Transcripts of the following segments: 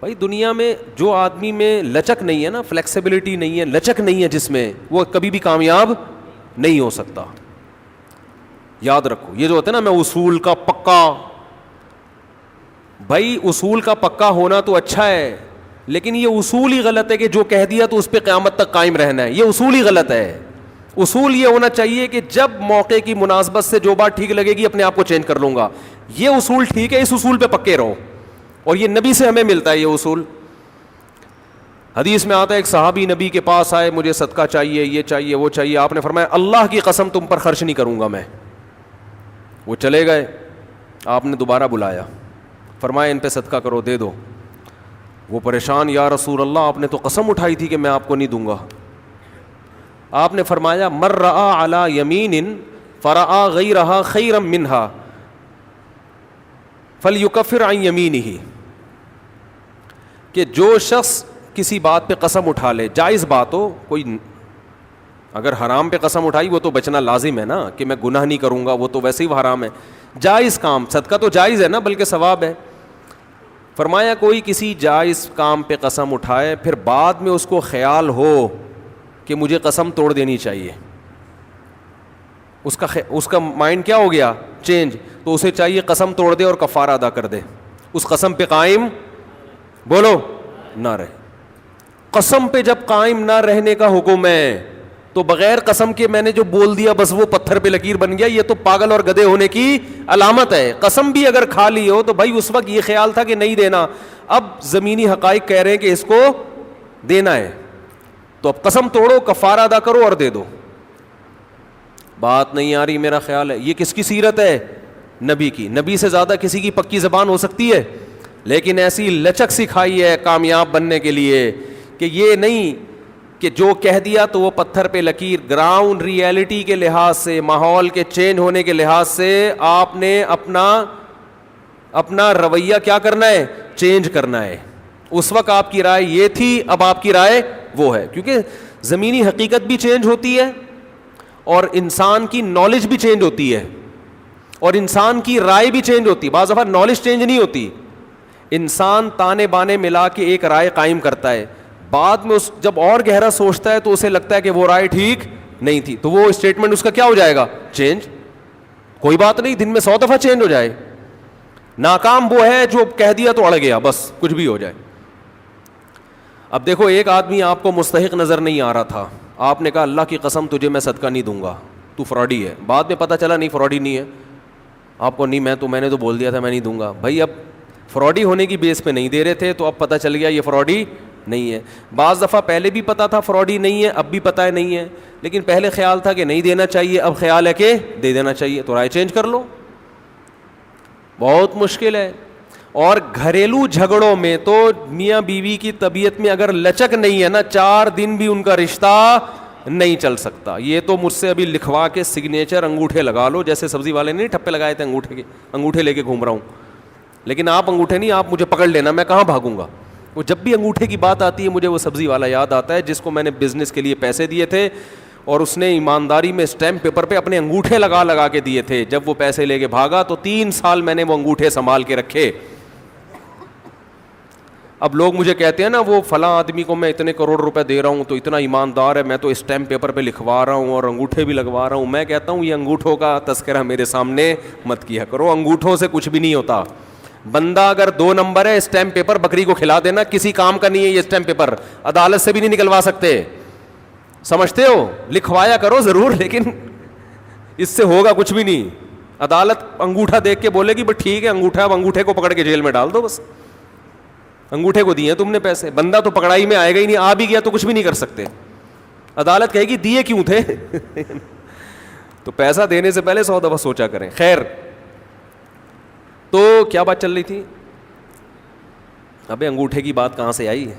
بھائی دنیا میں جو آدمی میں لچک نہیں ہے نا, فلیکسیبلٹی نہیں ہے, لچک نہیں ہے جس میں, وہ کبھی بھی کامیاب نہیں ہو سکتا. یاد رکھو یہ جو ہوتا ہے نا, میں اصول کا پکا, بھائی اصول کا پکا ہونا تو اچھا ہے, لیکن یہ اصول ہی غلط ہے کہ جو کہہ دیا تو اس پہ قیامت تک قائم رہنا ہے. یہ اصول ہی غلط ہے. اصول یہ ہونا چاہیے کہ جب موقع کی مناسبت سے جو بات ٹھیک لگے گی اپنے آپ کو چینج کر لوں گا. یہ اصول ٹھیک ہے, اس اصول پہ پکے رہو, اور یہ نبی سے ہمیں ملتا ہے یہ اصول. حدیث میں آتا ہے ایک صحابی نبی کے پاس آئے, مجھے صدقہ چاہیے, یہ چاہیے, وہ چاہیے. آپ نے فرمایا اللہ کی قسم تم پر خرچ نہیں کروں گا میں. وہ چلے گئے, آپ نے دوبارہ بلایا, فرمایا ان پہ صدقہ کرو, دے دو. وہ پریشان, یا رسول اللہ آپ نے تو قسم اٹھائی تھی کہ میں آپ کو نہیں دوں گا. آپ نے فرمایا مر رآ علی یمین فرآ غیرہا خیرا منہا فلیکفر عن یمینہ, کہ جو شخص کسی بات پہ قسم اٹھا لے, جائز بات ہو, کوئی اگر حرام پہ قسم اٹھائی وہ تو بچنا لازم ہے نا, کہ میں گناہ نہیں کروں گا, وہ تو ویسے ہی حرام ہے. جائز کام, صدقہ تو جائز ہے نا, بلکہ ثواب ہے. فرمایا کوئی کسی جائز کام پہ قسم اٹھائے, پھر بعد میں اس کو خیال ہو کہ مجھے قسم توڑ دینی چاہیے, اس کا مائنڈ کیا ہو گیا, چینج, تو اسے چاہیے قسم توڑ دے اور کفارہ ادا کر دے, اس قسم پہ قائم بولو نہ رہے. قسم پہ جب قائم نہ رہنے کا حکم ہے تو بغیر قسم کے میں نے جو بول دیا بس وہ پتھر پہ لکیر بن گیا, یہ تو پاگل اور گدھے ہونے کی علامت ہے. قسم بھی اگر کھا لی ہو تو بھائی اس وقت یہ خیال تھا کہ نہیں دینا, اب زمینی حقائق کہہ رہے ہیں کہ اس کو دینا ہے, تو اب قسم توڑو, کفارہ ادا کرو اور دے دو. بات نہیں آ رہی میرا خیال ہے. یہ کس کی سیرت ہے, نبی کی. نبی سے زیادہ کسی کی پکی زبان ہو سکتی ہے, لیکن ایسی لچک سکھائی ہے کامیاب بننے کے لیے کہ یہ نہیں کہ جو کہہ دیا تو وہ پتھر پہ لکیر. گراؤنڈ ریئلٹی کے لحاظ سے, ماحول کے چینج ہونے کے لحاظ سے آپ نے اپنا رویہ کیا کرنا ہے, چینج کرنا ہے. اس وقت آپ کی رائے یہ تھی, اب آپ کی رائے وہ ہے, کیونکہ زمینی حقیقت بھی چینج ہوتی ہے اور انسان کی نالج بھی چینج ہوتی ہے اور انسان کی رائے بھی چینج ہوتی ہے. بعض دفعہ نالج چینج نہیں ہوتی, انسان تانے بانے ملا کے ایک رائے قائم کرتا ہے, بعد میں جب اور گہرا سوچتا ہے تو اسے لگتا ہے کہ وہ رائے ٹھیک نہیں تھی, تو وہ اسٹیٹمنٹ اس کا کیا ہو جائے گا, چینج. کوئی بات نہیں, دن میں 100 دفعہ چینج ہو جائے. ناکام وہ ہے جو کہہ دیا تو اڑ گیا, بس کچھ بھی ہو جائے. اب دیکھو ایک آدمی آپ کو مستحق نظر نہیں آ رہا تھا, آپ نے کہا اللہ کی قسم تجھے میں صدقہ نہیں دوں گا, تو فراڈی ہے. بعد میں پتہ چلا نہیں فراڈی نہیں ہے, آپ کو نہیں, میں نے تو بول دیا تھا میں نہیں دوں گا. بھائی اب فراڈی ہونے کی بیس پہ نہیں دے رہے تھے, تو اب پتہ چل گیا یہ فراڈی نہیں ہے. بعض دفعہ پہلے بھی پتا تھا فراڈی نہیں ہے, اب بھی پتہ ہے نہیں ہے, لیکن پہلے خیال تھا کہ نہیں دینا چاہیے, اب خیال ہے کہ دے دینا چاہیے, تو رائے چینج کر لو. بہت مشکل ہے. اور گھریلو جھگڑوں میں تو میاں بیوی کی طبیعت میں اگر لچک نہیں ہے نا, 4 دن بھی ان کا رشتہ نہیں چل سکتا. یہ تو مجھ سے ابھی لکھوا کے سگنیچر انگوٹھے لگا لو, جیسے سبزی والے نے ٹھپے لگائے تھے انگوٹھے لے کے گھوم رہا ہوں, لیکن آپ انگوٹھے نہیں, آپ مجھے پکڑ لینا, میں کہاں بھاگوں گا. وہ جب بھی انگوٹھے کی بات آتی ہے مجھے وہ سبزی والا یاد آتا ہے جس کو میں نے بزنس کے لیے پیسے دیے تھے, اور اس نے ایمانداری میں اسٹیمپ پیپر پہ اپنے انگوٹھے لگا کے دیے تھے. جب وہ پیسے لے کے بھاگا تو 3 سال میں نے وہ انگوٹھے سنبھال کے رکھے. اب لوگ مجھے کہتے ہیں نا وہ فلاں آدمی کو میں اتنے کروڑ روپے دے رہا ہوں تو اتنا ایماندار ہے, میں تو اسٹیمپ پیپر پہ لکھوا رہا ہوں اور انگوٹھے بھی لگوا رہا ہوں. میں کہتا ہوں یہ انگوٹھوں کا تذکرہ میرے سامنے مت کیا کرو, انگوٹھوں سے کچھ بھی نہیں ہوتا. بندہ اگر 2 نمبر ہے, اسٹیمپ پیپر بکری کو کھلا دینا, کسی کام کا نہیں ہے یہ اسٹیمپ پیپر, عدالت سے بھی نہیں نکلوا سکتے. سمجھتے ہو, لکھوایا کرو ضرور, لیکن اس سے ہوگا کچھ بھی نہیں. عدالت انگوٹھا دیکھ کے بولے گی بس ٹھیک ہے انگوٹھا, اب انگوٹھے کو پکڑ کے جیل میں ڈال دو, بس انگوٹھے کو دیے تم نے پیسے. بندہ تو پکڑائی میں آئے گا ہی نہیں, آ بھی گیا تو کچھ بھی نہیں کر سکتے. عدالت کہے گی دیے کیوں تھے. تو پیسہ دینے سے پہلے 100 دفعہ سوچا کریں. خیر, تو کیا بات چل رہی تھی, ابے انگوٹھے کی بات کہاں سے آئی.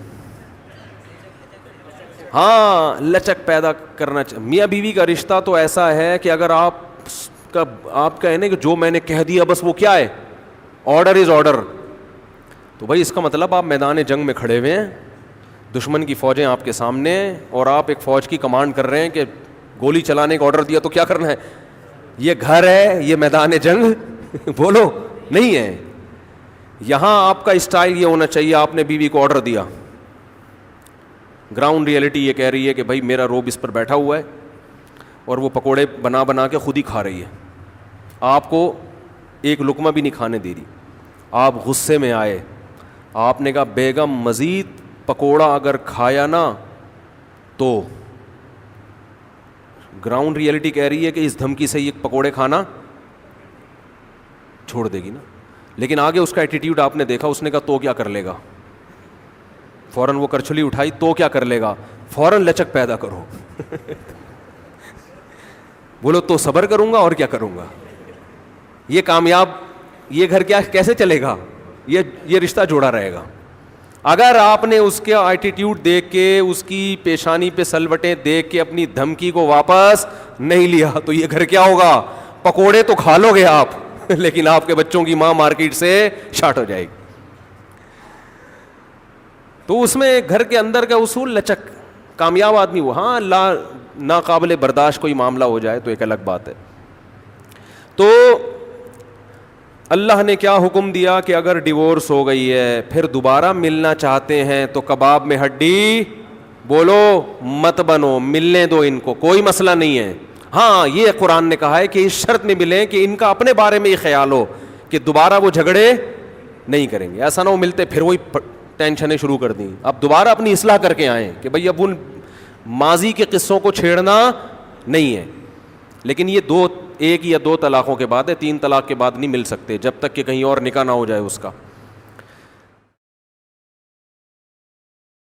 ہاں, لچک پیدا کرنا چاہیے. میاں بیوی کا رشتہ تو ایسا ہے کہ اگر آپ کہیں نا کہ جو میں نے کہہ دیا بس وہ کیا ہے, آرڈر از آرڈر, تو بھائی اس کا مطلب آپ میدان جنگ میں کھڑے ہوئے ہیں, دشمن کی فوجیں آپ کے سامنے ہیں, اور آپ ایک فوج کی کمانڈ کر رہے ہیں کہ گولی چلانے کا آرڈر دیا تو کیا کرنا ہے. یہ گھر ہے, یہ میدان جنگ بولو نہیں ہے. یہاں آپ کا اسٹائل یہ ہونا چاہیے, آپ نے بیوی کو آرڈر دیا, گراؤنڈ ریئلٹی یہ کہہ رہی ہے کہ بھائی میرا روب اس پر بیٹھا ہوا ہے اور وہ پکوڑے بنا بنا کے خود ہی کھا رہی ہے, آپ کو ایک لقمہ بھی نہیں کھانے دے رہی, آپ غصے میں آئے, آپ نے کہا بیگم مزید پکوڑا اگر کھایا نا تو, گراؤنڈ ریئلٹی کہہ رہی ہے کہ اس دھمکی سے یہ پکوڑے کھانا چھوڑ دے گی نا. لیکن آگے اس کا ایٹیٹیوڈ آپ نے دیکھا, اس نے کہا تو کیا کر لے گا, فوراً وہ کرچھلی اٹھائی, تو کیا کر لے گا, فوراً لچک پیدا کرو. بولو تو صبر کروں گا اور کیا کروں گا, یہ کامیاب, یہ گھر کیا کیسے چلے گا, یہ رشتہ جوڑا رہے گا. اگر آپ نے اس کے ایٹیٹیوڈ دیکھ کے, اس کی پیشانی پہ سلوٹیں دیکھ کے اپنی دھمکی کو واپس نہیں لیا تو یہ گھر کیا ہوگا, پکوڑے تو کھا لو گے آپ لیکن آپ کے بچوں کی ماں مارکیٹ سے شارٹ ہو جائے گی. تو اس میں گھر کے اندر کا اصول لچک, کامیاب آدمی وہ, ہاں ناقابل برداشت کوئی معاملہ ہو جائے تو ایک الگ بات ہے. تو اللہ نے کیا حکم دیا کہ اگر ڈیورس ہو گئی ہے پھر دوبارہ ملنا چاہتے ہیں تو کباب میں ہڈی بولو مت بنو, ملنے دو ان کو, کوئی مسئلہ نہیں ہے. ہاں یہ قرآن نے کہا ہے کہ اس شرط میں ملیں کہ ان کا اپنے بارے میں یہ خیال ہو کہ دوبارہ وہ جھگڑے نہیں کریں گے, ایسا نہ ہو ملتے پھر وہی ٹینشنیں شروع کر دیں. اب دوبارہ اپنی اصلاح کر کے آئیں کہ بھئی اب ان ماضی کے قصوں کو چھیڑنا نہیں ہے. لیکن یہ ایک یا دو طلاقوں کے بعد ہے, 3 طلاق کے بعد نہیں مل سکتے جب تک کہ کہیں اور نکاح نہ ہو جائے اس کا.